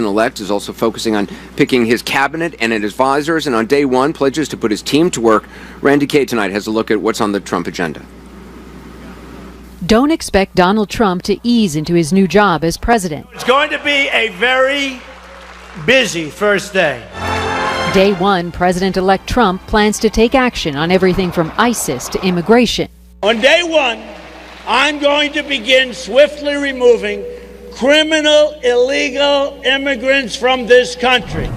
president-elect is also focusing on picking his cabinet and his advisors, and on day one pledges to put his team to work. Randy Kaye tonight has a look at what's on the Trump agenda. Don't expect Donald Trump to ease into his new job as president. It's going to be a very busy first day. Day one, President-elect Trump plans to take action on everything from ISIS to immigration. On day one, I'm going to begin swiftly removing criminal, illegal immigrants from this country.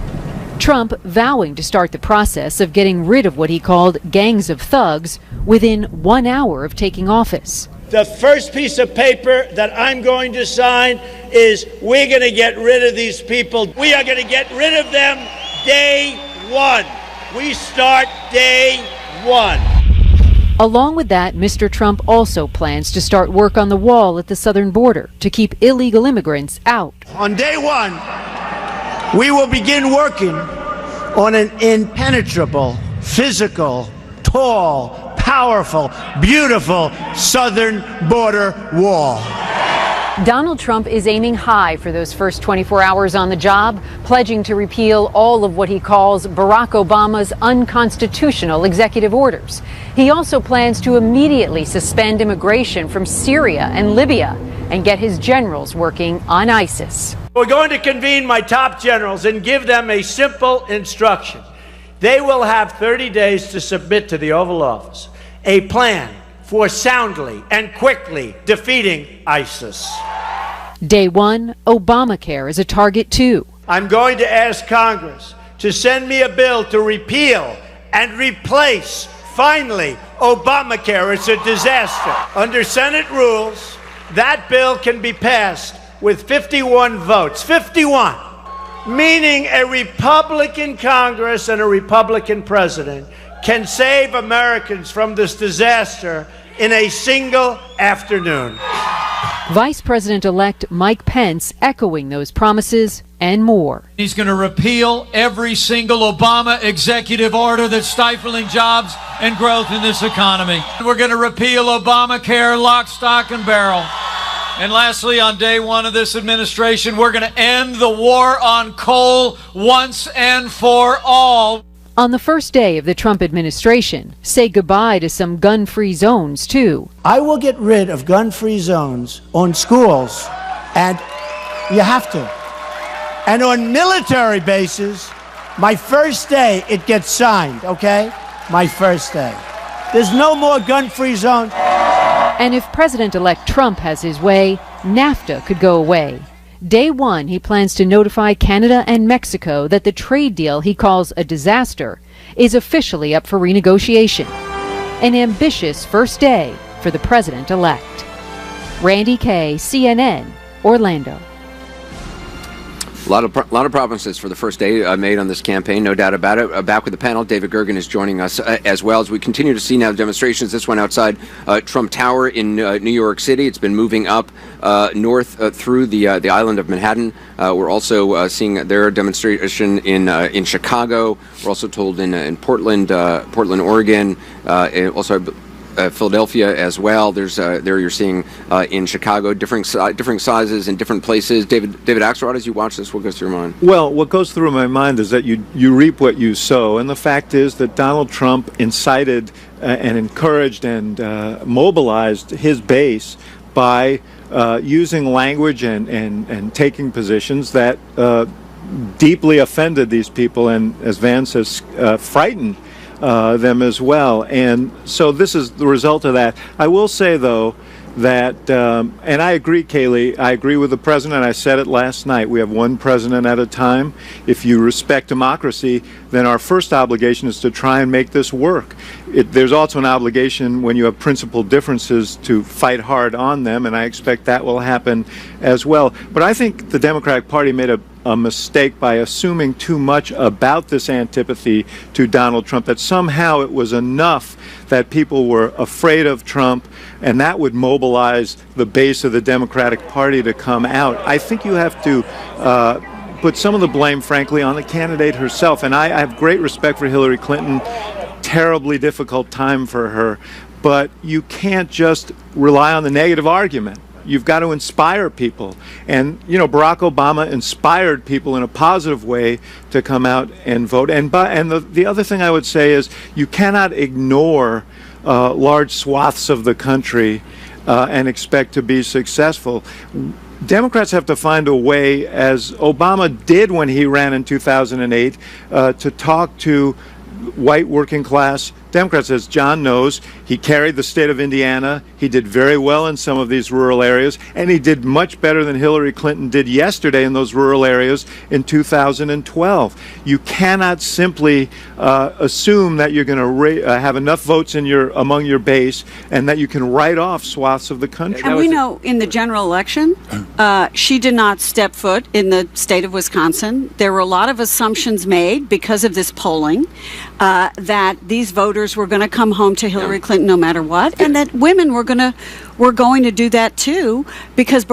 Trump vowing to start the process of getting rid of what he called gangs of thugs within 1 hour of taking office. The first piece of paper that I'm going to sign is we're going to get rid of these people. We are going to get rid of them day one. We start day one. Along with that, Mr. Trump also plans to start work on the wall at the southern border to keep illegal immigrants out. On day one, we will begin working on an impenetrable, physical, tall, powerful, beautiful southern border wall. Donald Trump is aiming high for those first 24 hours on the job, pledging to repeal all of what he calls Barack Obama's unconstitutional executive orders. He also plans to immediately suspend immigration from Syria and Libya and get his generals working on ISIS. We're going to convene my top generals and give them a simple instruction. They will have 30 days to submit to the Oval Office a plan for soundly and quickly defeating ISIS. Day one, Obamacare is a target too. I'm going to ask Congress to send me a bill to repeal and replace, finally, Obamacare. It's a disaster. Under Senate rules, that bill can be passed with 51 votes. 51! Meaning a Republican Congress and a Republican president can save Americans from this disaster in a single afternoon. Vice President-elect Mike Pence echoing those promises and more. He's going to repeal every single Obama executive order that's stifling jobs and growth in this economy. We're going to repeal Obamacare, lock, stock, and barrel. And lastly, on day one of this administration, we're going to end the war on coal once and for all. On the first day of the Trump administration, say goodbye to some gun-free zones, too. I will get rid of gun-free zones on schools, and you have to. And on military bases, my first day it gets signed, okay? My first day. There's no more gun-free zones. And if President-elect Trump has his way, NAFTA could go away. Day one, he plans to notify Canada and Mexico that the trade deal he calls a disaster is officially up for renegotiation. An ambitious first day for the president-elect. Randy Kaye, CNN, Orlando. A lot of promises for the first day made on this campaign, no doubt about it. Back with the panel, David Gergen is joining us as well as we continue to see now demonstrations. This one outside Trump Tower in New York City. It's been moving up north through the island of Manhattan. We're also seeing their demonstration in Chicago. We're also told in Portland, Oregon, also Philadelphia as well. There's there you're seeing in Chicago different sizes in different places. David Axelrod, as you watch this, what goes through your mind? Well, what goes through my mind is that you reap what you sow, and the fact is that Donald Trump incited and encouraged and mobilized his base by using language and taking positions that deeply offended these people, and as Van says, frightened them as well. And so this is the result of that. I will say, though, that, and I agree, Kayleigh, I agree with the president. I said it last night. We have one president at a time. If you respect democracy, then our first obligation is to try and make this work. There's also an obligation when you have principled differences to fight hard on them, and I expect that will happen as well. But I think the Democratic Party made a mistake by assuming too much about this antipathy to Donald Trump, that somehow it was enough that people were afraid of Trump and that would mobilize the base of the Democratic Party to come out. I think you have to put some of the blame, frankly, on the candidate herself. And I have great respect for Hillary Clinton. Terribly difficult time for her. But you can't just rely on the negative argument. you've got to inspire people. And, Barack Obama inspired people in a positive way to come out and vote. And the other thing I would say is you cannot ignore large swaths of the country and expect to be successful. Democrats have to find a way, as Obama did when he ran in 2008, to talk to white working class Democrats. As John knows, he carried the state of Indiana. He did very well in some of these rural areas, and he did much better than Hillary Clinton did yesterday in those rural areas in 2012. You cannot simply assume that you're going to have enough votes among your base and that you can write off swaths of the country. And we know in the general election, she did not step foot in the state of Wisconsin. There were a lot of assumptions made because of this polling that these voters were going to come home to Hillary Clinton no matter what, and that women were going to do that too, because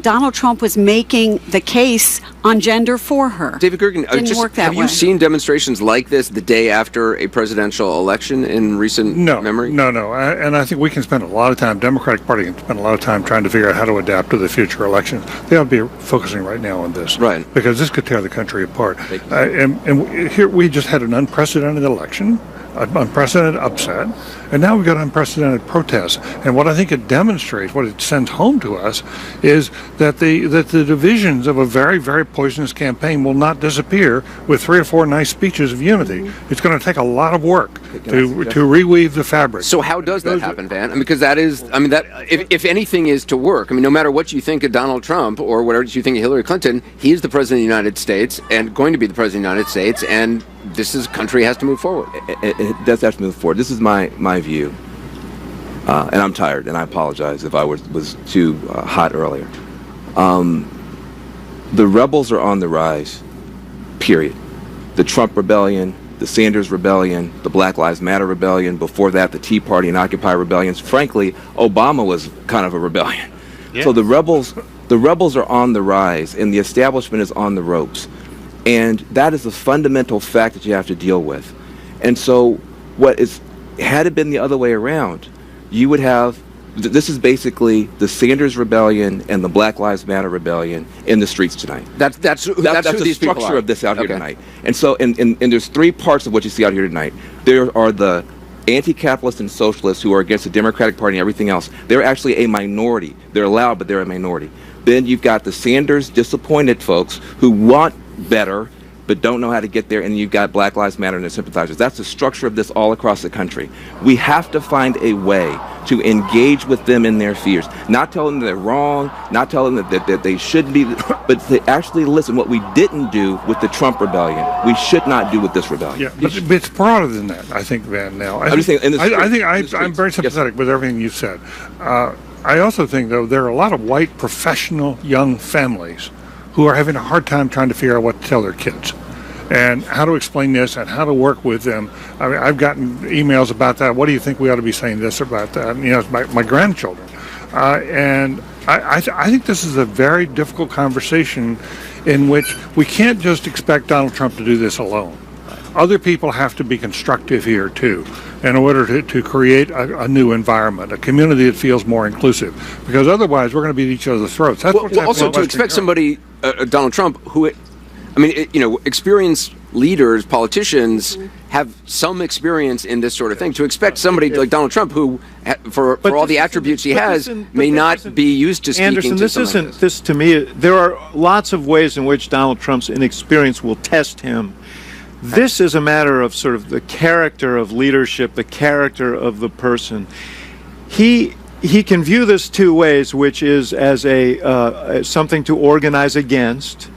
Donald Trump was making the case on gender for her. David Gergen, have you seen demonstrations like this the day after a presidential election in recent memory? No. And I think we can spend a lot of time, Democratic Party can spend a lot of time trying to figure out how to adapt to the future elections. They ought to be focusing right now on this. Right. Because this could tear the country apart. And here we just had an unprecedented election, an unprecedented upset, and now we've got unprecedented protests. And what I think it demonstrates, what it sends home to us, is that the divisions of a very, very poisonous campaign will not disappear with 3 or 4 nice speeches of unity. It's going to take a lot of work to reweave the fabric. So how does that happen, Van? Because that is, if anything is to work, no matter what you think of Donald Trump or whatever you think of Hillary Clinton, he is the president of the United States and going to be the president of the United States, and this country has to move forward. It does have to move forward. This is my view, and I'm tired, and I apologize if I was too hot earlier. The rebels are on the rise, period. The Trump rebellion, the Sanders rebellion, the Black Lives Matter rebellion, before that the Tea Party and Occupy rebellions. Frankly, Obama was kind of a rebellion. Yeah. So the rebels are on the rise, and the establishment is on the ropes. And that is a fundamental fact that you have to deal with. And so had it been the other way around, you would have, this is basically the Sanders rebellion and the Black Lives Matter rebellion in the streets tonight. That's who the structure of this out here tonight. And so, and there's 3 parts of what you see out here tonight. There are the anti-capitalist and socialists who are against the Democratic Party and everything else. They're actually a minority. They're loud, but they're a minority. Then you've got the Sanders disappointed folks who want better but don't know how to get there, and you've got Black Lives Matter and their sympathizers. That's the structure of this all across the country. We have to find a way to engage with them in their fears, not tell them they're wrong, not tell them that they shouldn't be, but to actually listen. What we didn't do with the Trump rebellion, we should not do with this rebellion. Yeah, but it's broader than that, I think, Van. Now, I'm very sympathetic with everything you've said. I also think, though, there are a lot of white professional young families who are having a hard time trying to figure out what to tell their kids and how to explain this and how to work with them. I mean, I've gotten emails about that. What do you think we ought to be saying this about that? My grandchildren. And I think this is a very difficult conversation in which we can't just expect Donald Trump to do this alone. Other people have to be constructive here, too, in order to create a new environment, a community that feels more inclusive. Because otherwise, we're going to beat each other's throats. That's what's also, to expect somebody, Donald Trump, who, experienced leaders, politicians, have some experience in this sort of thing. To expect somebody like Donald Trump, who, for all the attributes he has, may not be used to speaking to some of this. To me, there are lots of ways in which Donald Trump's inexperience will test him. This is a matter of sort of the character of leadership, the character of the person. He can view this 2 ways, which is as something to organize against,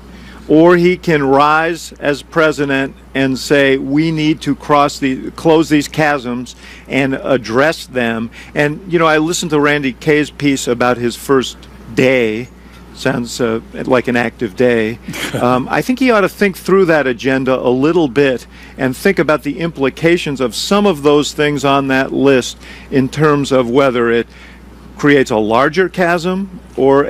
or he can rise as president and say we need to close these chasms and address them. And I listened to Randy Kaye's piece about his first day. Sounds like an active day. I think he ought to think through that agenda a little bit and think about the implications of some of those things on that list in terms of whether it creates a larger chasm or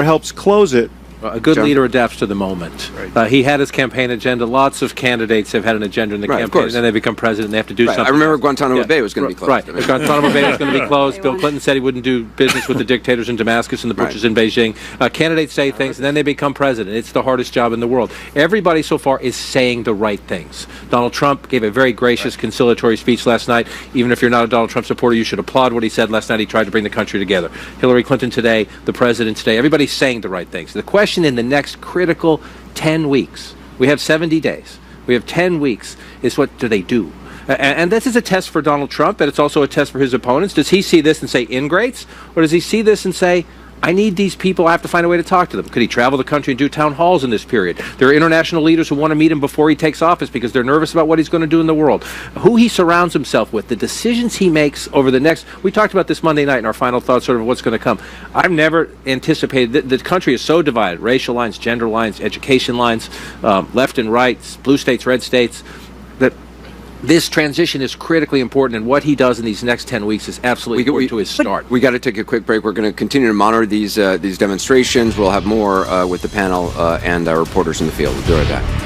helps close it. A good leader adapts to the moment. Right. He had his campaign agenda. Lots of candidates have had an agenda in the campaign, and then they become president, and they have to do something. I remember Guantanamo Bay was going to be closed. Right. Guantanamo Bay was going to be closed. Bill Clinton said he wouldn't do business with the dictators in Damascus and the Bushes in Beijing. Candidates say things, and then they become president. It's the hardest job in the world. Everybody so far is saying the right things. Donald Trump gave a very gracious, conciliatory speech last night. Even if you're not a Donald Trump supporter, you should applaud what he said last night. He tried to bring the country together. Hillary Clinton today, the president today, everybody's saying the right things. The question in the next critical 10 weeks, we have 70 days, we have 10 weeks, is what do they do? And this is a test for Donald Trump, but it's also a test for his opponents. Does he see this and say ingrates? Or does he see this and say, I need these people, I have to find a way to talk to them? Could he travel the country and do town halls in this period? There are international leaders who want to meet him before he takes office because they're nervous about what he's going to do in the world. Who he surrounds himself with, the decisions he makes over the next... We talked about this Monday night in our final thoughts, sort of what's going to come. I've never anticipated... The country is so divided. Racial lines, gender lines, education lines, left and right, blue states, red states, that this transition is critically important, and what he does in these next 10 weeks is absolutely important to his start. We got to take a quick break. We're going to continue to monitor these demonstrations. We'll have more with the panel and our reporters in the field. We'll do right back.